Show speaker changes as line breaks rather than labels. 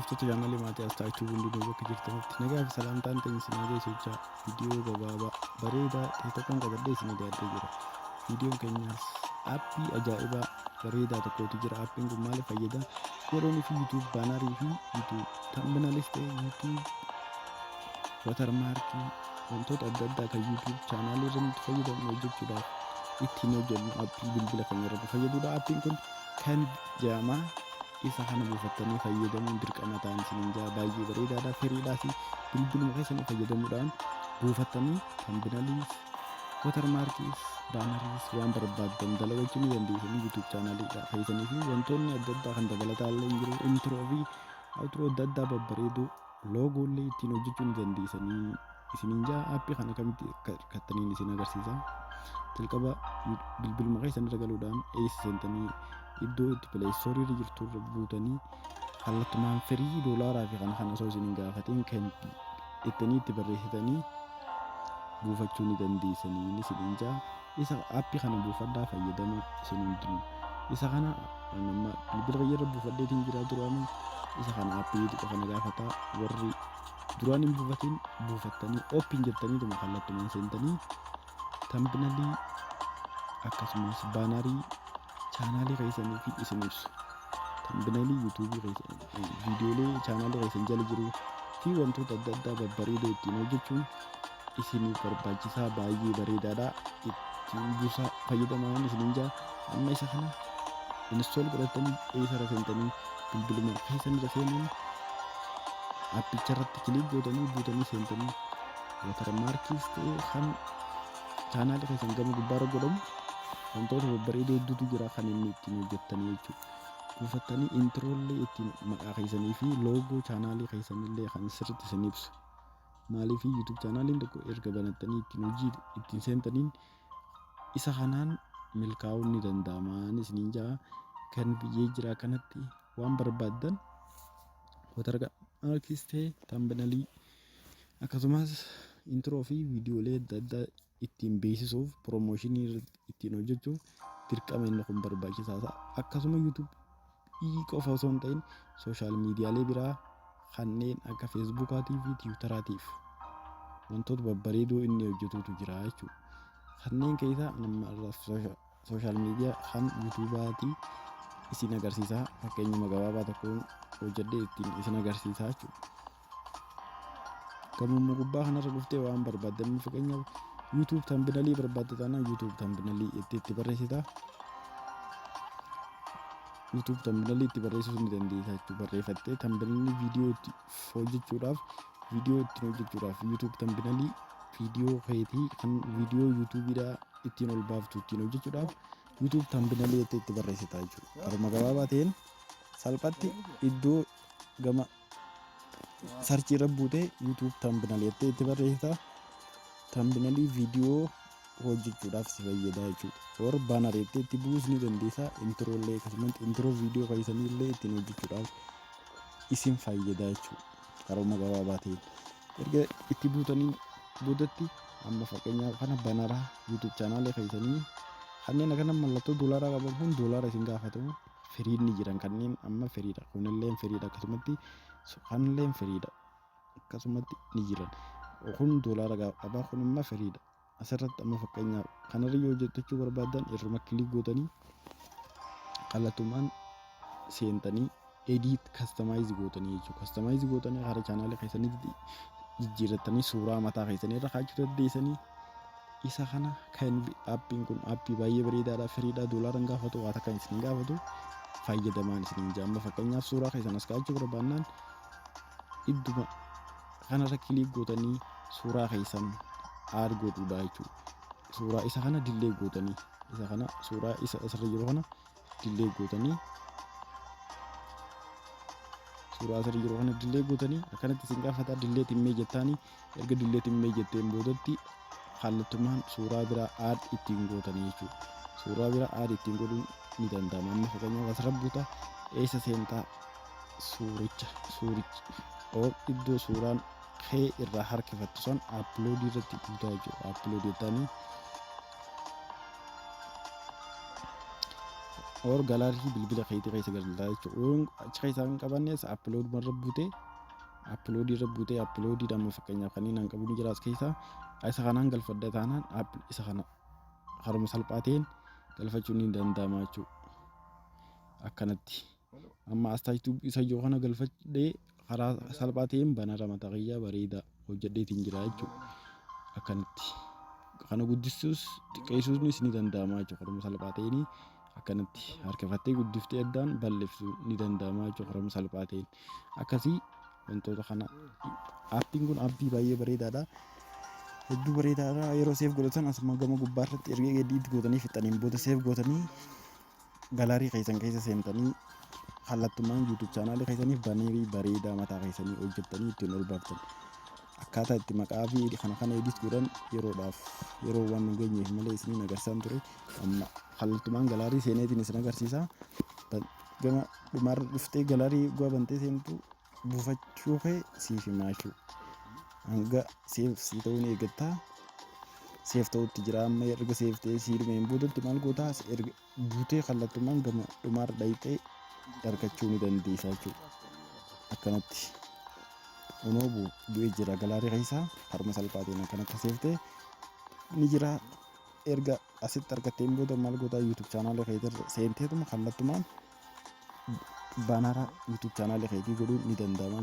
Hordoftoota chaanaalii maatii Astaachuu Hundinuu bakka jirtanitti nagaa fi salaamtaan ta'e isin geessichaa viidiyoo gabaabaa bareedaa ta'e tokkoon qabadhee isin dhiyaatee jira. Viidiyoon keenyaas aappii ajaa'ibaa bareedaa tokkotu jira. Aappiin kun maaliif fayyada? Yeroon fi YouTube baanarii fi YouTube tambinaalis ta'e YouTube watermarkii wantoota adda addaa kan YouTube chaanaalii irra nuti fayyadamnu hojjechuudhaaf ittiin hojjennu aappii bilbila keenya irratti fayyadudha. Aappiin kun kan jedhama. Isa kana buufattanii fayyadamuun dirqama ta'an isiniin jaa baay'ee bareedaadha. Firiidhaa fi bilbiluma keessanii fayyadamuudhaan buufattanii tambinaaliis watermarkiis baanariis waan barbaaddan dalagachuu ni dandeessanii YouTube chaanaalii keessanii fi wantoonni adda addaa kan dabalataa illee hin jiru. Introo fi outroo adda addaa babbareedoo loogoolee ittiin hojjechuu ni dandeessanii isiniin jaa. Aappii kana kamitti hirkattaniin isin agarsiisa. Jalqaba bilbiluma keessan irra galuudhaan eessa seentanii iddoo itti pileestoorii irra jirtu irra buutanii kallattumaan firii doolaaraa fi kana osoo isin hin gaafatiin kan ittanii itti barreessitanii buufachuu ni dandeessanii isiniin jaa. Isa aappii kana buufadhaa fayyadamu isin hundinuu. Isa kana nama bilbila kiyya irra buufadheetiin jira duraan. Isa kana aappii kana gaafataa warri duraan hin buufatiin buufattanii ooppiin jettanii tuma kallattumaan seentanii tambinalii akkasumas baanarii chaanaalii keessanii fi isin ibsu. Tambinalii yuutuubii keessanii viidiyoolee chaanaalii keessan jala jiruu fi wantoota adda addaa babbareedoo ittiin hojjechuun isiniif barbaachisaa baay'ee bareedaadha. Ittiin buusaa fayyadamaan isiniin jaa. Amma isa kana instool godhattanii eessa irra seentanii bilbiluma keessan irra seenuun aappicha irratti kiliik gootanii buutanii seentanii watermarkiis ta'e kan chaanaalii keessan gama gubbaarra godhamu wantoota babbareedoo hedduutu jira kan inni ittiin hojjettanii jechuudha. Buufattanii introollee ittiin maqaa keessanii fi loogoo chaanaalii keessanillee kan sirriitti isin ibsu. Maaliif YouTube chaanaaliin tokko erga banattanii ittiin hojii ittiin seentaniin isa kanaan milkaa'uun ni danda'ama isiniin jaa. Kan biyyee jira kanatti waan barbaaddan watermarkiis ta'e tambinalii akkasumas introo fi viidiyoolee adda addaa ittiin beeksisuuf piroomooshinii ittiin hojjechuuf dirqama inni kun barbaachisaadha. Akkasuma YouTube qofa osoo hin ta'in sooshaal miidiyaalee biraa kanneen akka feesbuukaatii fi tiwutaraatiif wantoota babbareedoo inni hojjetutu jira jechuudha. Kanneen keessaa nama sooshaal miidiyaa kan yuutuubaatii isin agarsiisaa. Fakkeenyuma gabaabaa tokkoon hojjedhee ittiin isin agarsiisaa jechuudha. Gamoo gubbaa kanarra dhuftee waan barbaaddan fakkeenyaaf YouTube tambinalii barbaadda taanaan YouTube tambinalii itti barreessita. YouTube tambinalii itti barreessuu ni dandeessa jechuudha. Barreeffattee tambinalii viidiyoo itti hojjechuudhaaf YouTube tambinalii viidiyoo keetii kan viidiyoo YouTubeidhaa ittiin ol baaftu ittiin hojjechuudhaaf YouTube tambinalii itti barreessita jechuudha. Karuma gabaabaa ta'een salphatti iddoo gama sarchii irra buutee YouTube tambinalii itti barreessita. Tambinalii viidiyoo hojjechuudhaaf si fayyada jechuudha. Warra baanareetti itti buusuu ni dandeessa. Introollee akkasumas introo viidiyoo keessanillee ittiin hojjechuudhaaf isin fayyada jechuudha. Karuma gabaabaa ta'een erga itti buutanii boodatti amma fakkeenyaaf kana banaraa YouTube chaanaalii keessanii kanneen akka mallattoo doolaaraa qaban kun doolaara isin gaafatamu. Firiin ni jiran kanneen amma firiidha. Kunillee firiidha akkasumatti kanillee firiidha akkasumatti ni jiran. Kun doolaara qaba kun immoo firiidha. Asirratti amma fakkeenyaaf kanarra yoo hojjetachuu barbaadan irruma kiliik gootanii kallattumaan seentanii edit customize gootanii jechuudha. Customize gootanii hara chaanaalii keessanitti jijjiirratanii suuraa mataa keessanii irra kaa'achuu dandeessanii. Isa kana kan aappiin kun aappii baay'ee bareedaadha. Firiidha doolaara hin gaafatu waan akka isin gaafatu fayyadamaan isiniin jaa. Amma fakkeenyaaf suuraa keessan as kaa'achuu barbaannaan idduma kanarra kiliik gootanii suuraa keessan aad godhuudha jechuudha. Suuraa isa kana dillee gootanii isa kana suuraa isa asirra jiru kana dillee gootanii suuraa asirra jiru kana dillee gootanii akkanatti isin gaafata dillee timmee jettaanii erga dillee timmee jetteen boodatti kallattumaan suuraa biraa aad ittiin gootanii jechuudha. Suuraa biraa aad ittiin godhuun ni danda'ama. Amma fakkeenyaaf asirra buuta eessa seentaa suurichi iddoo suuraan kee irraa harkifattu san uploadii irratti buutaa jechuudha. Upload jettanii or galaarii bilbila keetii keessa galtaa jechuudha. Achi keessaa kan qabannes upload irra buutee upload dhamma fakkeenyaaf kanneen an qabu ni jira as keessaa isa kanaan galfadha taanaan isa kana haruma salphaa ta'een galfachuun ni danda'ama jechuudha. Akkanatti amma as YouTube isa ijoo kana galfadhee karaa salphaa ta'een banara mataa kiyyaa bareeda hojjedheetiin jira jechuudha. Akkanatti kana guddisuus xiqqeessuunis ni danda'ama jechuudha. Haruma salphaa ta'een akkanatti harkifattee guddiftee addaan balleessuu ni danda'ama jechuudha. Haruma salphaa ta'een akkasii wantoota kana aappiin kun aappii baay'ee bareedaadha. Hedduu bareedaadha. Yeroo seef godhatan asuma gama gubbaarratti erga edit gootanii fixaniin booda seef gootanii galaarii keessan keessa seentanii kallattumaan YouTube chaanaalii keessaniif baneerii bareedaa mataa keessanii hojjettanii ittiin ol baaftan. Akkaataa itti maqaa fi kana edit godhan yeroo waan nu geenyeef malee isiniin agarsiisan ture. Amma kallattumaan galaarii seeneetiin isin agarsiisa. Gama dhumarra dhuftee galaarii bantee seentu buufachuu kee siif himaa jechuudha. Hanga seef si ta'uun eeggattaa. Seef ta'utti jira amma erga seef ta'ee si dhumeen boodatti maal gootaa erga buutee kallattumaan gama dhumarra dhayxee argachuu ni dandeessa jechuudha. Akkanatti onoo bu'ee jira galaarii keessaa haruma salphaatiin akkanatti seef ta'e ni jira. Erga asitti argatteen booda maal gootaa YouTube chaanaalii keetirra seenteetuma kallattumaan banara YouTube chaanaalii keetii godhuun ni danda'ama.